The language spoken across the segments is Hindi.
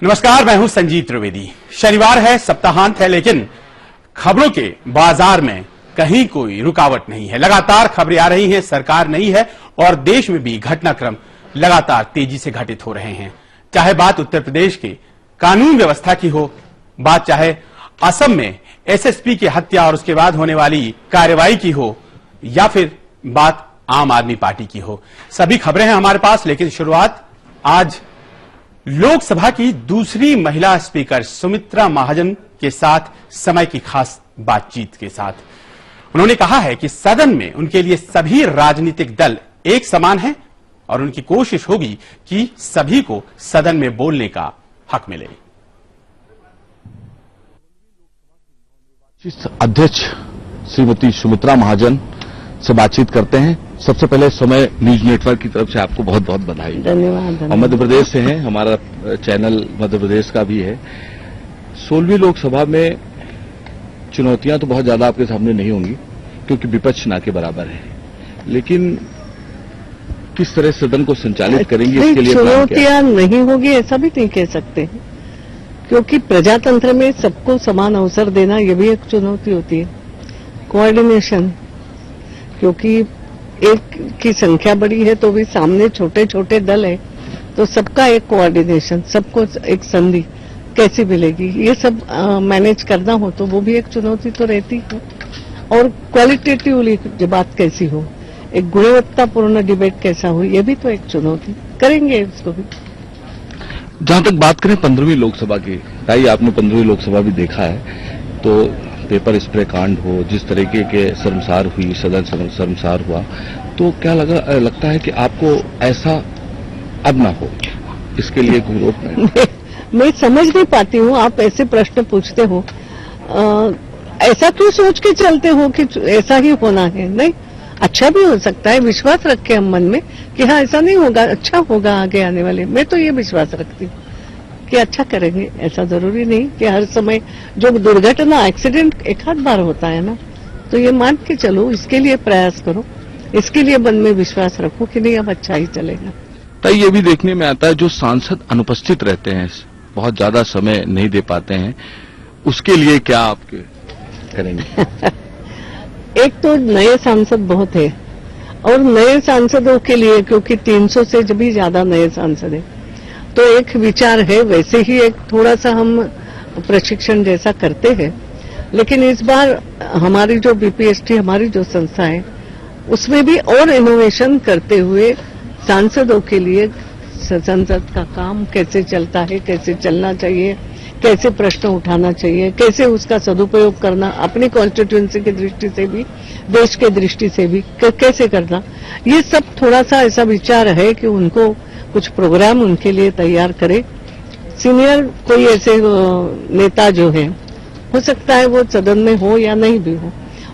नमस्कार, मैं हूं संजीत त्रिवेदी। शनिवार है, सप्ताहांत है, लेकिन खबरों के बाजार में कहीं कोई रुकावट नहीं है। लगातार खबरें आ रही हैं, सरकार नहीं है और देश में भी घटनाक्रम लगातार तेजी से घटित हो रहे हैं। चाहे बात उत्तर प्रदेश के कानून व्यवस्था की हो, बात चाहे असम में एसएसपी की हत्या और उसके बाद होने वाली कार्रवाई की हो, या फिर बात आम आदमी पार्टी की हो, सभी खबरें हैं हमारे पास। लेकिन शुरुआत आज लोकसभा की दूसरी महिला स्पीकर सुमित्रा महाजन के साथ समय की खास बातचीत के साथ। उन्होंने कहा है कि सदन में उनके लिए सभी राजनीतिक दल एक समान हैं और उनकी कोशिश होगी कि सभी को सदन में बोलने का हक मिले। अध्यक्ष श्रीमती सुमित्रा महाजन से बातचीत करते हैं। सबसे पहले समय न्यूज नेटवर्क की तरफ से आपको बहुत बहुत बधाई। धन्यवाद। और मध्य प्रदेश से हैं, हमारा चैनल मध्य प्रदेश का भी है। 16वीं लोकसभा में चुनौतियां तो बहुत ज्यादा आपके सामने नहीं होंगी क्योंकि विपक्ष ना के बराबर है, लेकिन किस तरह सदन को संचालित करेंगे इसके लिए चुनौतियां नहीं होगी ऐसा भी नहीं कह सकते, क्योंकि प्रजातंत्र में सबको समान अवसर देना ये भी एक चुनौती होती है। कोऑर्डिनेशन, क्योंकि एक की संख्या बड़ी है तो भी सामने छोटे छोटे दल है, तो सबका एक कोऑर्डिनेशन, सबको एक संधि कैसी मिलेगी, ये सब मैनेज करना हो तो वो भी एक चुनौती तो रहती है। और क्वालिटेटिवली जो बात कैसी हो, एक गुणवत्तापूर्ण डिबेट कैसा हो, ये भी तो एक चुनौती, करेंगे इसको भी। जहां तक बात करें 15वीं लोकसभा की, ताई आपने 15वीं लोकसभा भी देखा है, तो पेपर स्प्रे कांड हो, जिस तरीके के शर्मसार हुई, सदन शर्मसार हुआ, तो क्या लगता है कि आपको ऐसा अब ना हो, इसके लिए कोई रोक नहीं? मैं समझ नहीं पाती हूँ, आप ऐसे प्रश्न पूछते हो, ऐसा क्यों सोच के चलते हो कि ऐसा ही होना है? नहीं, अच्छा भी हो सकता है, विश्वास रखे हम मन में कि हाँ ऐसा नहीं होगा, अच्छा होगा आगे आने वाले। मैं तो ये विश्वास रखती हूँ कि अच्छा करेंगे। ऐसा जरूरी नहीं कि हर समय जो दुर्घटना, एक्सीडेंट एक आध बार होता है ना, तो ये मान के चलो, इसके लिए प्रयास करो, इसके लिए मन में विश्वास रखो कि नहीं अब अच्छा ही चलेगा। तो ये भी देखने में आता है जो सांसद अनुपस्थित रहते हैं, बहुत ज्यादा समय नहीं दे पाते हैं, उसके लिए क्या आप करेंगे? एक तो नए सांसद बहुत है और नए सांसदों के लिए, क्योंकि 300 से भी ज्यादा नए सांसद है, तो एक विचार है, वैसे ही एक थोड़ा सा हम प्रशिक्षण जैसा करते हैं, लेकिन इस बार हमारी जो बीपीएसटी, हमारी जो संस्था है, उसमें भी और इनोवेशन करते हुए सांसदों के लिए संसद का काम कैसे चलता है, कैसे चलना चाहिए, कैसे प्रश्न उठाना चाहिए, कैसे उसका सदुपयोग करना, अपनी कॉन्स्टिट्यूएंसी की दृष्टि से भी, देश के दृष्टि से भी कैसे करना, ये सब थोड़ा सा ऐसा विचार है कि उनको कुछ प्रोग्राम उनके लिए तैयार करे। सीनियर कोई ऐसे नेता जो है, हो सकता है वो सदन में हो या नहीं भी हो,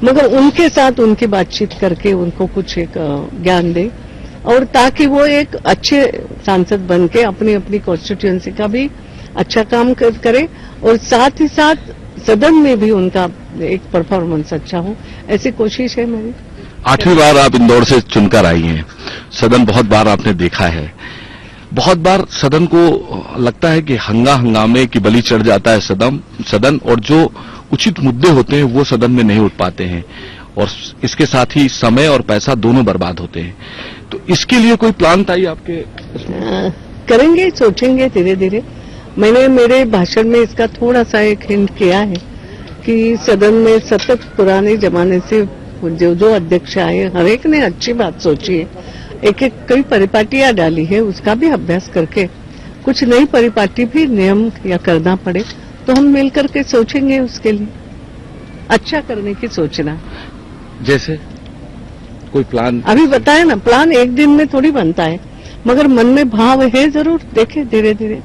मगर उनके साथ उनकी बातचीत करके उनको कुछ एक ज्ञान दे, और ताकि वो एक अच्छे सांसद बन के अपनी अपनी कॉन्स्टिट्यूएंसी का भी अच्छा काम करे और साथ ही साथ सदन में भी उनका एक परफॉर्मेंस अच्छा हो, ऐसी कोशिश है मेरी। 8वीं बार आप इंदौर से चुनकर आई हैं, सदन बहुत बार आपने देखा है, बहुत बार सदन को लगता है कि हंगामे की बलि चढ़ जाता है सदन, और जो उचित मुद्दे होते हैं वो सदन में नहीं उठ पाते हैं, और इसके साथ ही समय और पैसा दोनों बर्बाद होते हैं। तो इसके लिए कोई प्लान था आपके? करेंगे, सोचेंगे धीरे धीरे। मैंने मेरे भाषण में इसका थोड़ा सा एक हिंट किया है कि सदन में सतत पुराने जमाने से जो अध्यक्ष आए, हर एक ने अच्छी बात सोची है, एक एक कई परिपाटियां डाली है, उसका भी अभ्यास करके कुछ नई परिपाटी भी नियम या करना पड़े तो हम मिलकर के सोचेंगे उसके लिए, अच्छा करने की सोचना। जैसे कोई प्लान अभी बताया ना, प्लान एक दिन में थोड़ी बनता है, मगर मन में भाव है जरूर, देखे धीरे धीरे।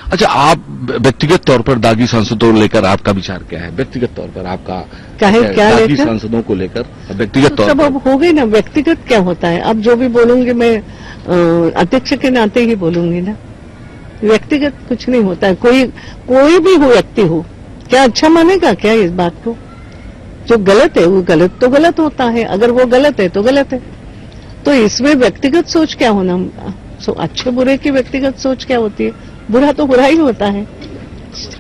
अच्छा, आप व्यक्तिगत तौर पर दागी सांसदों को लेकर आपका विचार क्या है? व्यक्तिगत तौर पर आपका क्या दागी सांसदों को लेकर व्यक्तिगत तौर पर? सब अब हो गई ना, व्यक्तिगत क्या होता है, अब जो भी बोलूंगी मैं अध्यक्ष के नाते ही बोलूंगी ना, व्यक्तिगत कुछ नहीं होता है। कोई भी हो व्यक्ति हो, क्या अच्छा मानेगा क्या इस बात को? जो गलत है वो गलत तो गलत होता है, अगर वो गलत है तो गलत है, तो इसमें व्यक्तिगत सोच क्या होना, अच्छे बुरे की व्यक्तिगत सोच क्या होती है, बुरा तो बुरा ही होता है,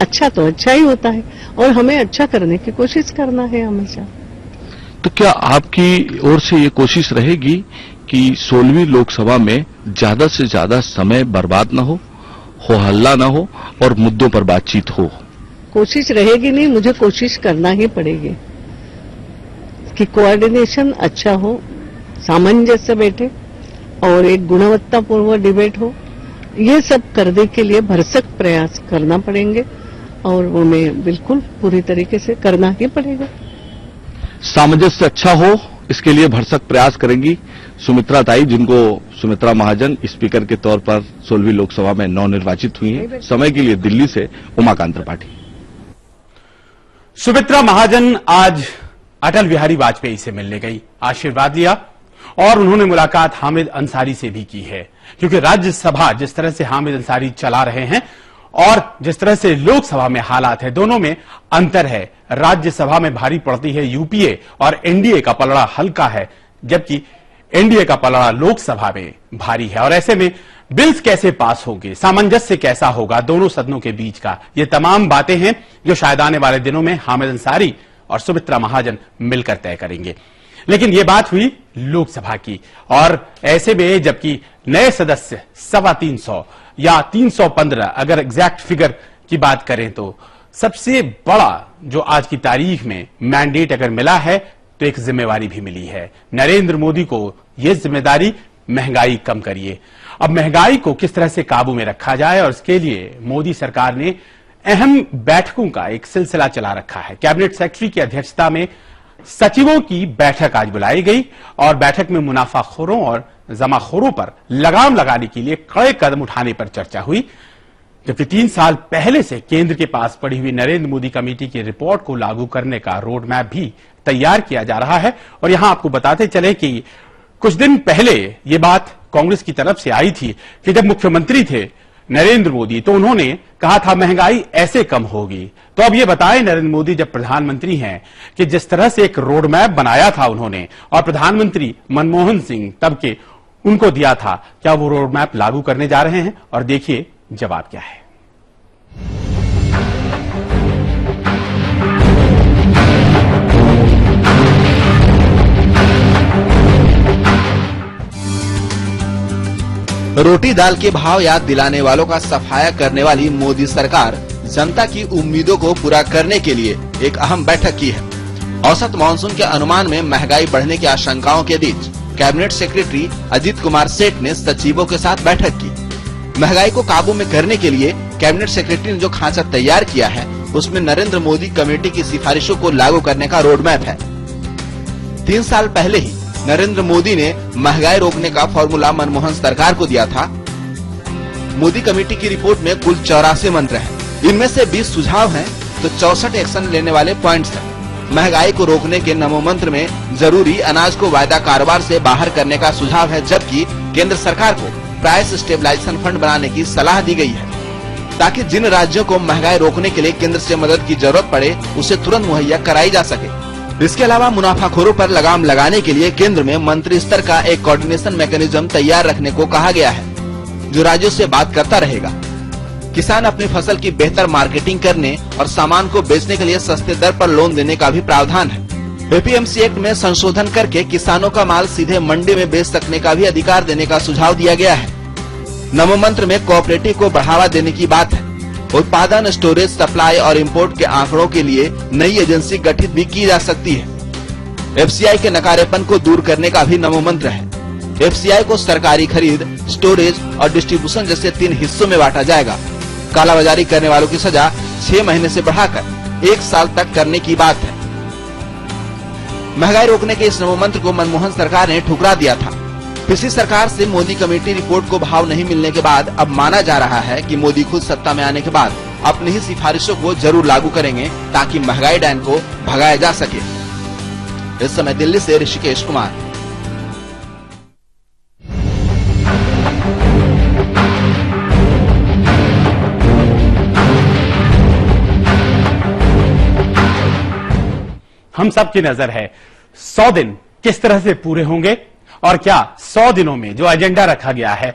अच्छा तो अच्छा ही होता है, और हमें अच्छा करने की कोशिश करना है हमेशा। तो क्या आपकी ओर से ये कोशिश रहेगी कि 16वीं लोकसभा में ज्यादा से ज्यादा समय बर्बाद न हो हल्ला न हो और मुद्दों पर बातचीत हो? कोशिश रहेगी नहीं, मुझे कोशिश करना ही पड़ेगी कि कोऑर्डिनेशन अच्छा हो, सामंजस्य बैठे और एक गुणवत्तापूर्ण डिबेट हो। ये सब करने के लिए भरसक प्रयास करना पड़ेंगे और वो मैं बिल्कुल पूरी तरीके से करना ही पड़ेगा। सामंजस्य अच्छा हो, इसके लिए भरसक प्रयास करेंगी सुमित्रा ताई, जिनको सुमित्रा महाजन स्पीकर के तौर पर 16वीं लोकसभा में नवनिर्वाचित हुई हैं। समय के लिए दिल्ली से उमाकांत त्रिपाठी। सुमित्रा महाजन आज अटल बिहारी वाजपेयी से मिलने गई, आशीर्वाद लिया और उन्होंने मुलाकात हामिद अंसारी से भी की है, क्योंकि राज्यसभा जिस तरह से हामिद अंसारी चला रहे हैं और जिस तरह से लोकसभा में हालात है, दोनों में अंतर है। राज्यसभा में भारी पड़ती है यूपीए और एनडीए का पलड़ा हल्का है, जबकि एनडीए का पलड़ा लोकसभा में भारी है। और ऐसे में बिल्स कैसे पास होंगे, सामंजस्य कैसा होगा दोनों सदनों के बीच का, ये तमाम बातें हैं जो शायद आने वाले दिनों में हामिद अंसारी और सुमित्रा महाजन मिलकर तय करेंगे। लेकिन ये बात हुई लोकसभा की, और ऐसे में जबकि नए सदस्य 325 या 315 अगर एग्जैक्ट फिगर की बात करें तो सबसे बड़ा जो आज की तारीख में मैंडेट अगर मिला है तो एक जिम्मेवारी भी मिली है नरेंद्र मोदी को। यह जिम्मेदारी महंगाई कम करिए। अब महंगाई को किस तरह से काबू में रखा जाए और इसके लिए मोदी सरकार ने अहम बैठकों का एक सिलसिला चला रखा है। कैबिनेट सेक्रेटरी की अध्यक्षता में सचिवों की बैठक आज बुलाई गई और बैठक में मुनाफाखोरों और जमाखोरों पर लगाम लगाने के लिए कड़े कदम उठाने पर चर्चा हुई, जबकि 3 साल पहले से केंद्र के पास पड़ी हुई नरेंद्र मोदी कमेटी की रिपोर्ट को लागू करने का रोड मैप भी तैयार किया जा रहा है। और यहां आपको बताते चले कि कुछ दिन पहले ये बात कांग्रेस की तरफ से आई थी कि जब मुख्यमंत्री थे नरेंद्र मोदी तो उन्होंने कहा था महंगाई ऐसे कम होगी। तो अब ये बताएं नरेंद्र मोदी जब प्रधानमंत्री हैं कि जिस तरह से एक रोड मैप बनाया था उन्होंने और प्रधानमंत्री मनमोहन सिंह तब के उनको दिया था, क्या वो रोड मैप लागू करने जा रहे हैं? और देखिए जवाब क्या है। रोटी दाल के भाव याद दिलाने वालों का सफाया करने वाली मोदी सरकार जनता की उम्मीदों को पूरा करने के लिए एक अहम बैठक की है। औसत मानसून के अनुमान में महंगाई बढ़ने की आशंकाओं के बीच कैबिनेट सेक्रेटरी अजीत कुमार सेठ ने सचिवों के साथ बैठक की। महंगाई को काबू में करने के लिए कैबिनेट सेक्रेटरी ने जो खांचा तैयार किया है उसमें नरेंद्र मोदी कमेटी की सिफारिशों को लागू करने का रोड मैप है। 3 साल पहले ही नरेंद्र मोदी ने महंगाई रोकने का फॉर्मूला मनमोहन सरकार को दिया था। मोदी कमेटी की रिपोर्ट में कुल 84 मंत्र हैं। इनमें से 20 सुझाव हैं तो 64 एक्शन लेने वाले पॉइंट्स हैं। महंगाई को रोकने के नमो मंत्र में जरूरी अनाज को वायदा कारोबार से बाहर करने का सुझाव है, जबकि केंद्र सरकार को प्राइस स्टेबलाइजेशन फंड बनाने की सलाह दी गई है ताकि जिन राज्यों को महंगाई रोकने के लिए केंद्र से मदद की जरूरत पड़े उसे तुरंत मुहैया कराई जा सके। इसके अलावा मुनाफाखोरों पर लगाम लगाने के लिए केंद्र में मंत्री स्तर का एक कोऑर्डिनेशन मैकेनिज्म तैयार रखने को कहा गया है जो राज्यों से बात करता रहेगा। किसान अपनी फसल की बेहतर मार्केटिंग करने और सामान को बेचने के लिए सस्ते दर पर लोन देने का भी प्रावधान है। एपीएमसी एक्ट में संशोधन करके किसानों का माल सीधे मंडी में बेच सकने का भी अधिकार देने का सुझाव दिया गया है। नमो मंत्र में कोऑपरेटिव को बढ़ावा देने की बात है। उत्पादन, स्टोरेज, सप्लाई और इंपोर्ट के आंकड़ों के लिए नई एजेंसी गठित भी की जा सकती है। एफसीआई के नकारेपन को दूर करने का भी नमो मंत्र है। एफसीआई को सरकारी खरीद, स्टोरेज और डिस्ट्रीब्यूशन जैसे 3 हिस्सों में बांटा जाएगा। कालाबाजारी करने वालों की सजा 6 महीने से बढ़ाकर 1 साल तक करने की बात है। महंगाई रोकने के इस नमो मंत्र को मनमोहन सरकार ने ठुकरा दिया था। पिछली सरकार से मोदी कमेटी रिपोर्ट को भाव नहीं मिलने के बाद अब माना जा रहा है कि मोदी खुद सत्ता में आने के बाद अपनी ही सिफारिशों को जरूर लागू करेंगे ताकि महंगाई डैन को भगाया जा सके। इस समय दिल्ली से ऋषिकेश कुमार। हम सबकी नजर है 100 दिन किस तरह से पूरे होंगे और क्या 100 दिनों में जो एजेंडा रखा गया है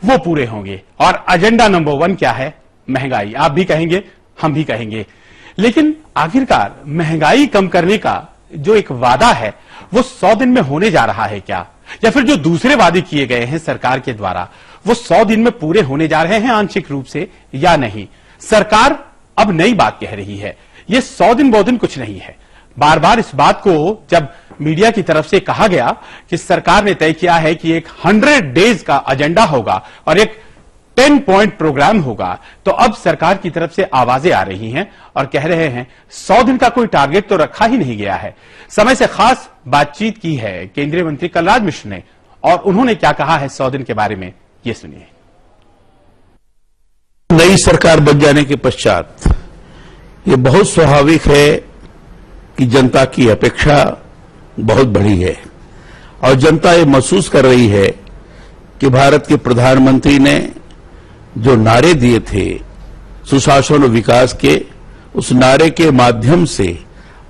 वो पूरे होंगे। और एजेंडा नंबर 1 क्या है? महंगाई। आप भी कहेंगे, हम भी कहेंगे, लेकिन आखिरकार महंगाई कम करने का जो एक वादा है वो 100 दिन में होने जा रहा है क्या? या फिर जो दूसरे वादे किए गए हैं सरकार के द्वारा वो 100 दिन में पूरे होने जा रहे हैं आंशिक रूप से या नहीं? सरकार अब नई बात कह रही है, ये 100 दिन बहुत दिन कुछ नहीं है। बार बार इस बात को जब मीडिया की तरफ से कहा गया कि सरकार ने तय किया है कि एक 100 डेज का एजेंडा होगा और एक 10 पॉइंट प्रोग्राम होगा, तो अब सरकार की तरफ से आवाजें आ रही हैं और कह रहे हैं 100 दिन का कोई टारगेट तो रखा ही नहीं गया है। समय से खास बातचीत की है केंद्रीय मंत्री कलराज मिश्र ने, और उन्होंने क्या कहा है 100 दिन के बारे में, ये सुनिए। नई सरकार बन जाने के पश्चात ये बहुत स्वाभाविक है कि जनता की अपेक्षा बहुत बड़ी है और जनता ये महसूस कर रही है कि भारत के प्रधानमंत्री ने जो नारे दिए थे सुशासन और विकास के, उस नारे के माध्यम से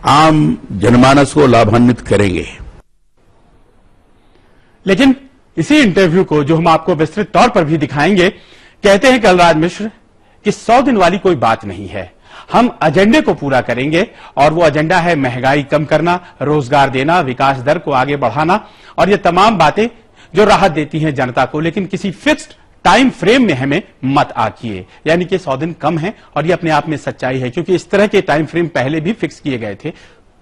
आम जनमानस को लाभान्वित करेंगे। लेकिन इसी इंटरव्यू को जो हम आपको विस्तृत तौर पर भी दिखाएंगे, कहते हैं कलराज मिश्र कि 100 दिन वाली कोई बात नहीं है, हम एजेंडे को पूरा करेंगे और वो एजेंडा है महंगाई कम करना, रोजगार देना, विकास दर को आगे बढ़ाना और ये तमाम बातें जो राहत देती हैं जनता को, लेकिन किसी फिक्स्ड टाइम फ्रेम में हमें मत आकिए। यानी कि 100 दिन कम है और ये अपने आप में सच्चाई है, क्योंकि इस तरह के टाइम फ्रेम पहले भी फिक्स किए गए थे,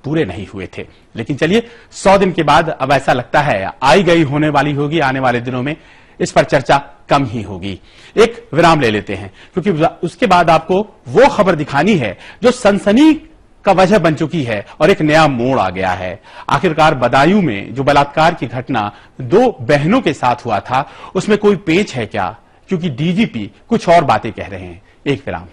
पूरे नहीं हुए थे। लेकिन चलिए 100 दिन के बाद अब ऐसा लगता है आई गई होने वाली होगी, आने वाले दिनों में इस पर चर्चा कम ही होगी। एक विराम ले लेते हैं, क्योंकि उसके बाद आपको वो खबर दिखानी है जो सनसनी का वजह बन चुकी है और एक नया मोड़ आ गया है। आखिरकार बदायूं में जो बलात्कार की घटना 2 बहनों के साथ हुआ था, उसमें कोई पेच है क्या? क्योंकि डीजीपी कुछ और बातें कह रहे हैं। एक विराम।